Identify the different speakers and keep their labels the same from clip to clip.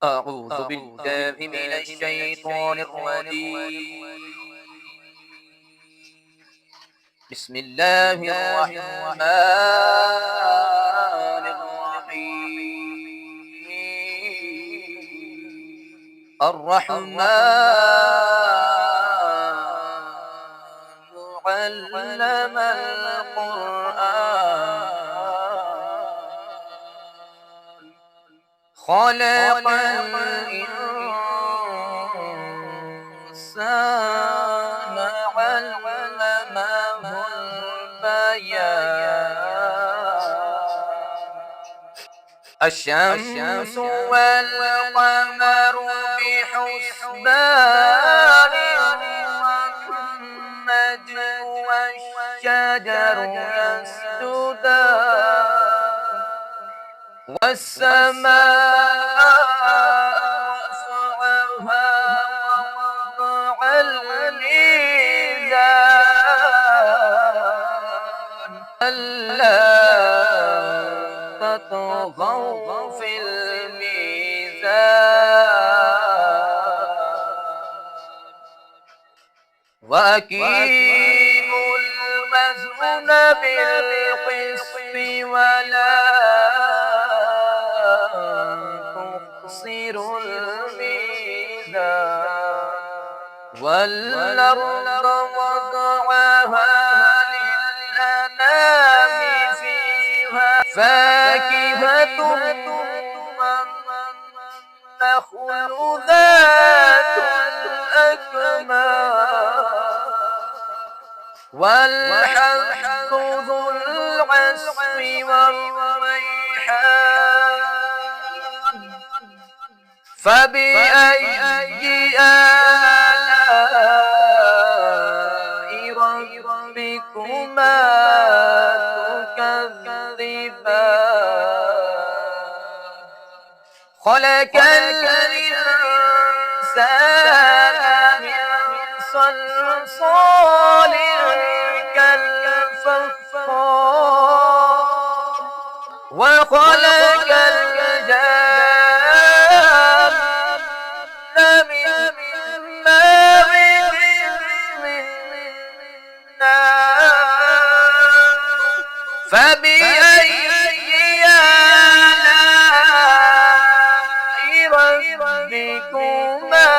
Speaker 1: أعوذ بالله من الشيطان الرجيم. بسم الله الرحمن الرحيم. الرحمن علم القرآن خلق الإنسان علمه البيان. الشمس والقمر بحسبان والنجم والشجر يسجدان والسماء رفعها ووضع الميزان ألا تطغوا في الميزان وأقيموا الوزن بالقسط ولا تخسروا الميزان والأرض وضعها للأنام فيها فاكهة والنخل ذات الأكمام والحب ذو العصف والريحان فبأي آلاء ربكما تكذبان خلق الإنسان من صلصال كالفخار وخلق الجان من مارج من نار فبأي آلاء ربكما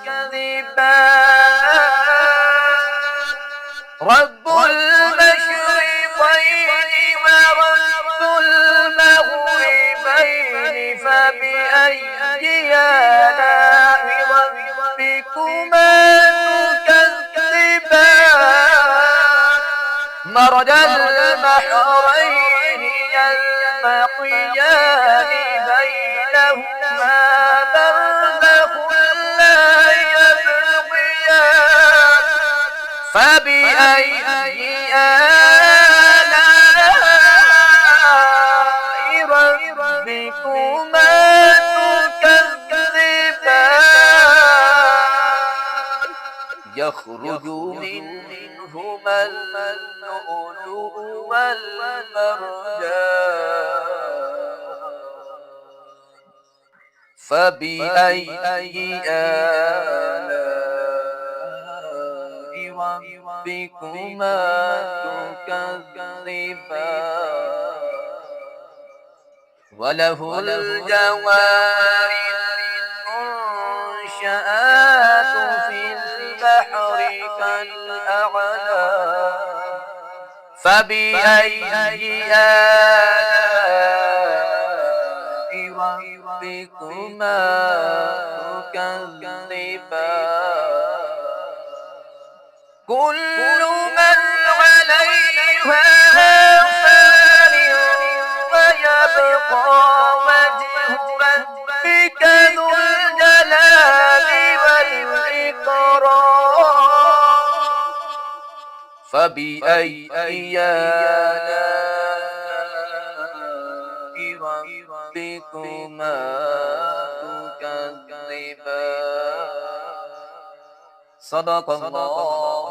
Speaker 1: تكذبان رب المشرقين ورب المغربين فبأي آلاء ربكما تكذبان مرج البحرين يلتقيان بينهما برزخ لا يبغيان فبأي آلاء ربكما تكذبان يخرج منهما اللؤلؤ والمرجان فبأي آلاء ربكما تكذبان وله الجوار المنشآت في البحر كالأعلام فبأي آلاء ربكما تكذبان كل من عليها فان ويبقى وجه ربك ذو الجلال والإكرام فبأي آلاء ربكما تكذبان صدق الله